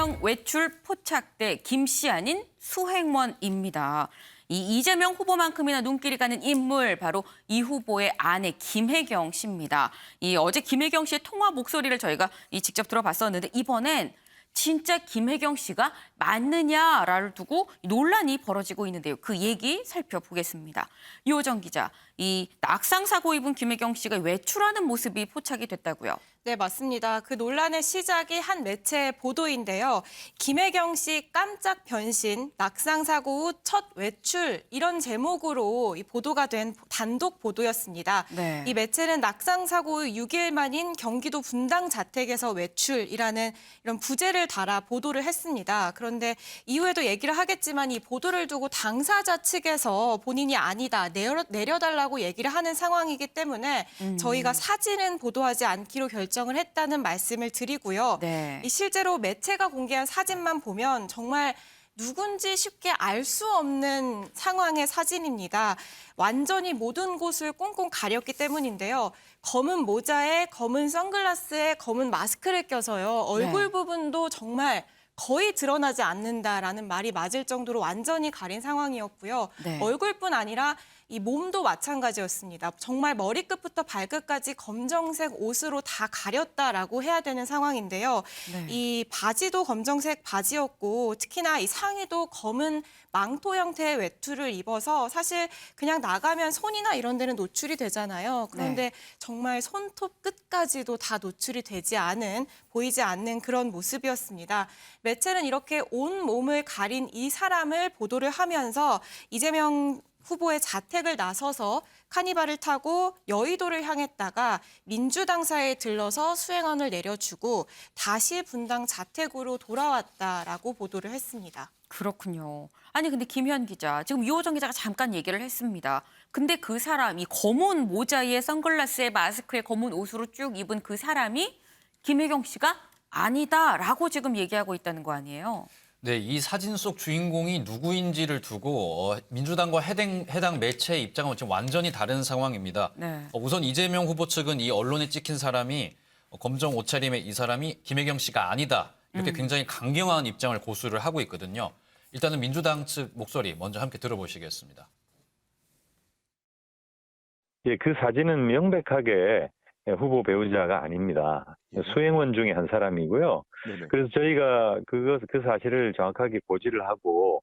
이재명 외출 포착대 김씨 아닌 수행원입니다. 이 이재명 후보만큼이나 눈길이 가는 인물 바로 이 후보의 아내 김혜경 씨입니다. 어제 김혜경 씨의 통화 목소리를 저희가 직접 들어봤었는데 이번엔 진짜 김혜경 씨가 맞느냐를 두고 논란이 벌어지고 있는데요. 그 얘기 살펴보겠습니다. 이호정 기자, 이 낙상 사고 입은 김혜경 씨가 외출하는 모습이 포착이 됐다고요. 네, 맞습니다. 그 논란의 시작이 한 매체의 보도인데요. 김혜경 씨 깜짝 변신, 낙상 사고 후 첫 외출 이런 제목으로 이 보도가 된 단독 보도였습니다. 네. 이 매체는 낙상 사고 후 6일 만인 경기도 분당 자택에서 외출이라는 이런 부제를 달아 보도를 했습니다. 그런데 이후에도 얘기를 하겠지만 이 보도를 두고 당사자 측에서 본인이 아니다, 내려달라고 얘기를 하는 상황이기 때문에 저희가 사진은 보도하지 않기로 결정을 했다는 말씀을 드리고요. 네. 이 실제로 매체가 공개한 사진만 보면 정말 누군지 쉽게 알 수 없는 상황의 사진입니다. 완전히 모든 곳을 꽁꽁 가렸기 때문인데요. 검은 모자에 검은 선글라스에 검은 마스크를 껴서요. 얼굴 부분도 정말 거의 드러나지 않는다라는 말이 맞을 정도로 완전히 가린 상황이었고요. 네. 얼굴뿐 아니라 이 몸도 마찬가지였습니다. 정말 머리끝부터 발끝까지 검정색 옷으로 다 가렸다라고 해야 되는 상황인데요. 네. 이 바지도 검정색 바지였고 특히나 이 상의도 검은 망토 형태의 외투를 입어서 사실 그냥 나가면 손이나 이런 데는 노출이 되잖아요. 그런데 정말 손톱 끝까지도 다 노출이 되지 않은, 보이지 않는 그런 모습이었습니다. 매체는 이렇게 온 몸을 가린 이 사람을 보도를 하면서 이재명 후보의 자택을 나서서 카니발을 타고 여의도를 향했다가 민주당사에 들러서 수행원을 내려주고 다시 분당 자택으로 돌아왔다라고 보도를 했습니다. 그렇군요. 아니 근데 김현 기자, 지금 이호정 기자가 잠깐 얘기를 했습니다. 근데 그 사람이 검은 모자에 선글라스에 마스크에 검은 옷으로 쭉 입은 그 사람이 김혜경 씨가 아니다라고 지금 얘기하고 있다는 거 아니에요? 네, 이 사진 속 주인공이 누구인지를 두고 민주당과 해당 매체의 입장은 지금 완전히 다른 상황입니다. 네. 우선 이재명 후보 측은 이 언론에 찍힌 사람이 검정 옷차림의 이 사람이 김혜경 씨가 아니다. 이렇게 굉장히 강경한 입장을 고수를 하고 있거든요. 일단은 민주당 측 목소리 먼저 함께 들어보시겠습니다. 예, 그 사진은 명백하게 후보 배우자가 아닙니다. 수행원 중에 한 사람이고요. 네네. 그래서 저희가 그 사실을 정확하게 고지를 하고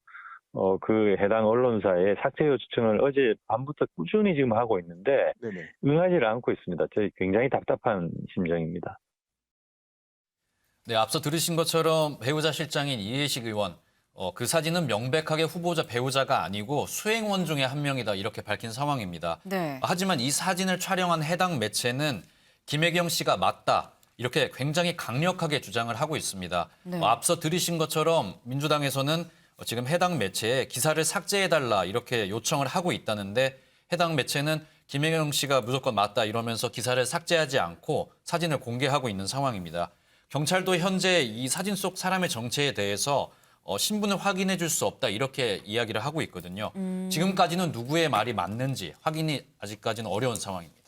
그 해당 언론사에 삭제 요청을 어제 밤부터 꾸준히 지금 하고 있는데 네네. 응하지를 않고 있습니다. 저희 굉장히 답답한 심정입니다. 네, 앞서 들으신 것처럼 배우자 실장인 이해식 의원, 그 사진은 명백하게 후보자 배우자가 아니고 수행원 중에 한 명이다 이렇게 밝힌 상황입니다. 네. 하지만 이 사진을 촬영한 해당 매체는 김혜경 씨가 맞다 이렇게 굉장히 강력하게 주장을 하고 있습니다. 네. 앞서 들으신 것처럼 민주당에서는 지금 해당 매체에 기사를 삭제해달라 이렇게 요청을 하고 있다는데 해당 매체는 김혜경 씨가 무조건 맞다 이러면서 기사를 삭제하지 않고 사진을 공개하고 있는 상황입니다. 경찰도 현재 이 사진 속 사람의 정체에 대해서 신분을 확인해 줄 수 없다 이렇게 이야기를 하고 있거든요. 지금까지는 누구의 말이 맞는지 확인이 아직까지는 어려운 상황입니다.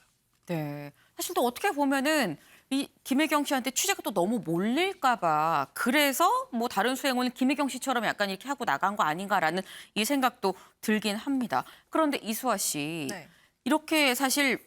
네. 사실 또 어떻게 보면은 이 김혜경 씨한테 취재가 또 너무 몰릴까 봐 그래서 뭐 다른 수행원은 김혜경 씨처럼 약간 이렇게 하고 나간 거 아닌가라는 이 생각도 들긴 합니다. 그런데 이수아 씨, 이렇게 사실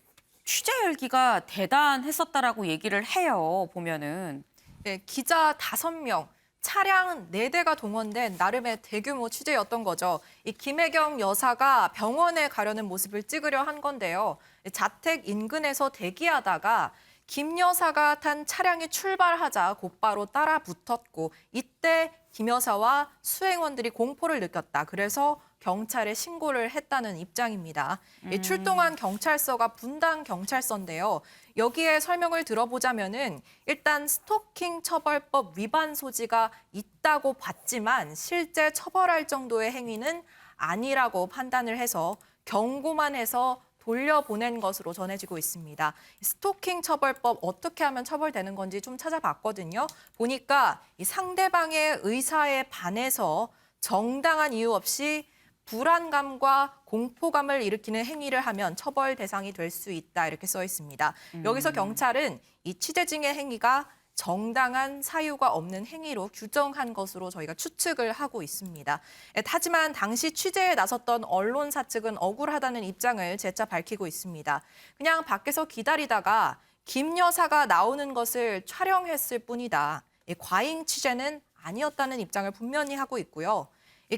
취재 열기가 대단했었다라고 얘기를 해요, 보면은. 네, 기자 5명, 차량 4대가 동원된 나름의 대규모 취재였던 거죠. 이 김혜경 여사가 병원에 가려는 모습을 찍으려 한 건데요. 자택 인근에서 대기하다가 김 여사가 탄 차량이 출발하자 곧바로 따라 붙었고 이때 김 여사와 수행원들이 공포를 느꼈다. 그래서 경찰에 신고를 했다는 입장입니다. 출동한 경찰서가 분당 경찰서인데요. 여기에 설명을 들어보자면은 일단 스토킹 처벌법 위반 소지가 있다고 봤지만 실제 처벌할 정도의 행위는 아니라고 판단을 해서 경고만 해서 돌려보낸 것으로 전해지고 있습니다. 스토킹 처벌법 어떻게 하면 처벌되는 건지 좀 찾아봤거든요. 보니까 이 상대방의 의사에 반해서 정당한 이유 없이 불안감과 공포감을 일으키는 행위를 하면 처벌 대상이 될 수 있다 이렇게 써 있습니다. 여기서 경찰은 이 취재진의 행위가 정당한 사유가 없는 행위로 규정한 것으로 저희가 추측을 하고 있습니다. 하지만 당시 취재에 나섰던 언론사 측은 억울하다는 입장을 재차 밝히고 있습니다. 그냥 밖에서 기다리다가 김 여사가 나오는 것을 촬영했을 뿐이다. 과잉 취재는 아니었다는 입장을 분명히 하고 있고요.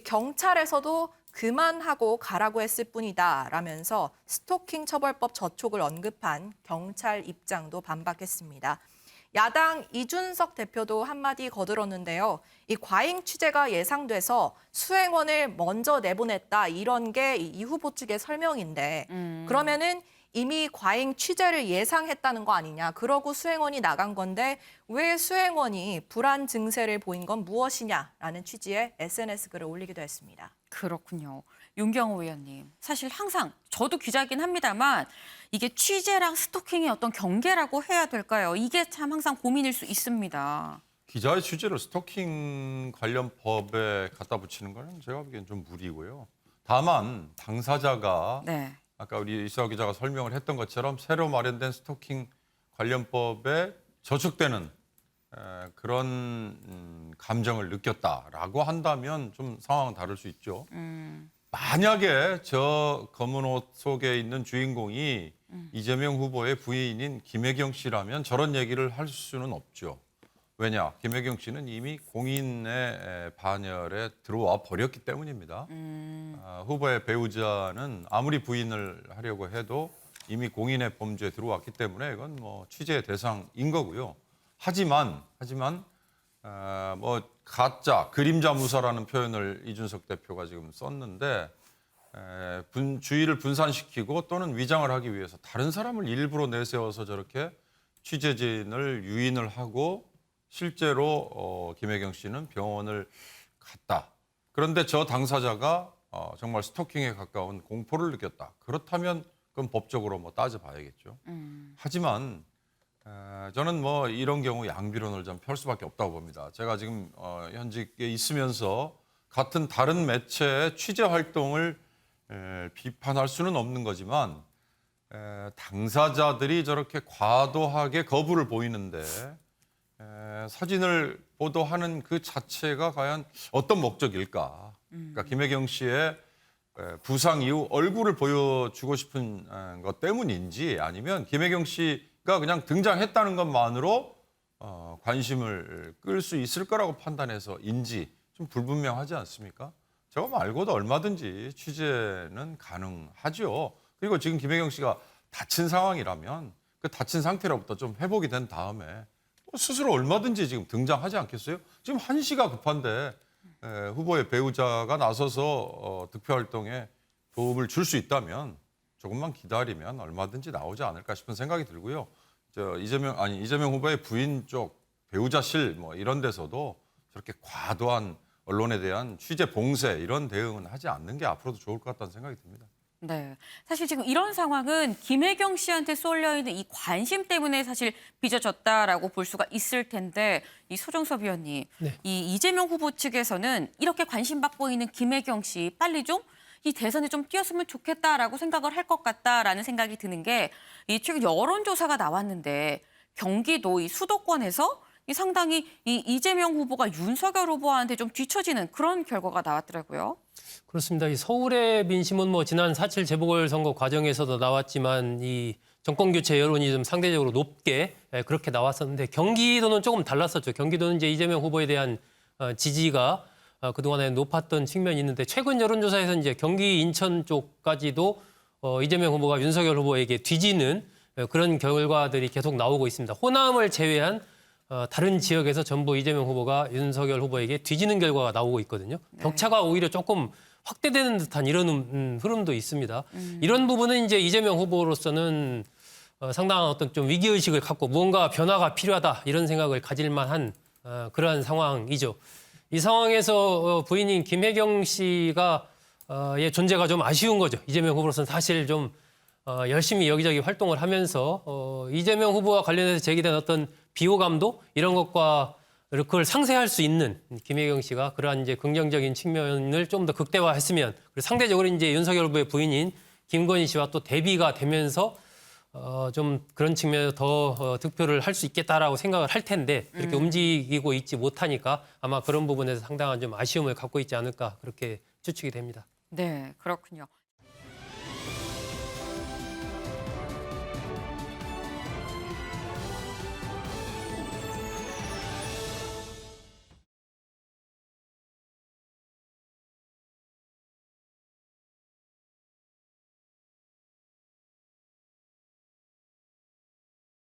경찰에서도 그만하고 가라고 했을 뿐이다 라면서 스토킹 처벌법 저촉을 언급한 경찰 입장도 반박했습니다. 야당 이준석 대표도 한마디 거들었는데요. 이 과잉 취재가 예상돼서 수행원을 먼저 내보냈다 이런 게 이 후보 측의 설명인데 그러면은 이미 과잉 취재를 예상했다는 거 아니냐. 그러고 수행원이 나간 건데 왜 수행원이 불안 증세를 보인 건 무엇이냐라는 취지의 SNS 글을 올리기도 했습니다. 그렇군요. 윤경호 의원님, 사실 항상 저도 기자이긴 합니다만 이게 취재랑 스토킹의 어떤 경계라고 해야 될까요? 이게 참 항상 고민일 수 있습니다. 기자의 취재를 스토킹 관련 법에 갖다 붙이는 거는 제가 보기엔 좀 무리고요. 다만 당사자가 네. 아까 우리 이수아 기자가 설명을 했던 것처럼 새로 마련된 스토킹 관련법에 저촉되는 그런 감정을 느꼈다라고 한다면 좀 상황은 다를 수 있죠. 만약에 저 검은 옷 속에 있는 주인공이 이재명 후보의 부인인 김혜경 씨라면 저런 얘기를 할 수는 없죠. 왜냐? 김혜경 씨는 이미 공인의 반열에 들어와 버렸기 때문입니다. 후보의 배우자는 아무리 부인을 하려고 해도 이미 공인의 범죄에 들어왔기 때문에 이건 뭐 취재의 대상인 거고요. 하지만 뭐 가짜 그림자 무사라는 표현을 이준석 대표가 지금 썼는데 주의를 분산시키고 또는 위장을 하기 위해서 다른 사람을 일부러 내세워서 저렇게 취재진을 유인을 하고 실제로 김혜경 씨는 병원을 갔다. 그런데 저 당사자가 정말 스토킹에 가까운 공포를 느꼈다. 그렇다면 그건 법적으로 뭐 따져봐야겠죠. 하지만 저는 뭐 이런 경우 양비론을 좀 펼 수밖에 없다고 봅니다. 제가 지금 현직에 있으면서 같은 다른 매체의 취재 활동을 비판할 수는 없는 거지만 당사자들이 저렇게 과도하게 거부를 보이는데 사진을 보도하는 그 자체가 과연 어떤 목적일까? 그러니까 김혜경 씨의 부상 이후 얼굴을 보여주고 싶은 것 때문인지 아니면 김혜경 씨가 그냥 등장했다는 것만으로 관심을 끌 수 있을 거라고 판단해서인지 좀 불분명하지 않습니까? 저거 말고도 얼마든지 취재는 가능하죠. 그리고 지금 김혜경 씨가 다친 상황이라면 그 다친 상태로부터 좀 회복이 된 다음에 스스로 얼마든지 지금 등장하지 않겠어요? 지금 한시가 급한데 후보의 배우자가 나서서 득표활동에 도움을 줄 수 있다면 조금만 기다리면 얼마든지 나오지 않을까 싶은 생각이 들고요. 이재명 후보의 부인 쪽 배우자실 뭐 이런 데서도 저렇게 과도한 언론에 대한 취재 봉쇄 이런 대응은 하지 않는 게 앞으로도 좋을 것 같다는 생각이 듭니다. 네, 사실 지금 이런 상황은 김혜경 씨한테 쏠려 있는 이 관심 때문에 사실 빚어졌다라고 볼 수가 있을 텐데 이 소정섭 위원님, 네. 이 이재명 후보 측에서는 이렇게 관심 받고 있는 김혜경 씨 빨리 좀 이 대선에 좀 뛰었으면 좋겠다라고 생각을 할 것 같다라는 생각이 드는 게 이 최근 여론조사가 나왔는데 경기도 이 수도권에서 이 상당히 이 이재명 후보가 윤석열 후보한테 좀 뒤처지는 그런 결과가 나왔더라고요. 그렇습니다. 이 서울의 민심은 뭐 지난 4.7 재보궐선거 과정에서도 나왔지만 이 정권 교체 여론이 좀 상대적으로 높게 그렇게 나왔었는데 경기도는 조금 달랐었죠. 경기도는 이제 이재명 후보에 대한 지지가 그동안에 높았던 측면이 있는데 최근 여론조사에서 이제 경기 인천 쪽까지도 이재명 후보가 윤석열 후보에게 뒤지는 그런 결과들이 계속 나오고 있습니다. 호남을 제외한 다른 지역에서 전부 이재명 후보가 윤석열 후보에게 뒤지는 결과가 나오고 있거든요. 격차가 오히려 조금 확대되는 듯한 이런 흐름도 있습니다. 이런 부분은 이제 이재명 후보로서는 상당한 어떤 좀 위기의식을 갖고 무언가 변화가 필요하다 이런 생각을 가질 만한 그러한 상황이죠. 이 상황에서 부인인 김혜경 씨가 의 존재가 좀 아쉬운 거죠. 이재명 후보로서는 사실 좀 열심히 여기저기 활동을 하면서 이재명 후보와 관련해서 제기된 어떤 비호감도 이런 것과 그걸 상쇄할 수 있는 김혜경 씨가 그러한 이제 긍정적인 측면을 좀 더 극대화했으면 그리고 상대적으로 이제 윤석열 후보의 부인인 김건희 씨와 또 대비가 되면서 좀 그런 측면에서 더 득표를 할 수 있겠다라고 생각을 할 텐데 그렇게 움직이고 있지 못하니까 아마 그런 부분에서 상당한 좀 아쉬움을 갖고 있지 않을까 그렇게 추측이 됩니다. 네, 그렇군요.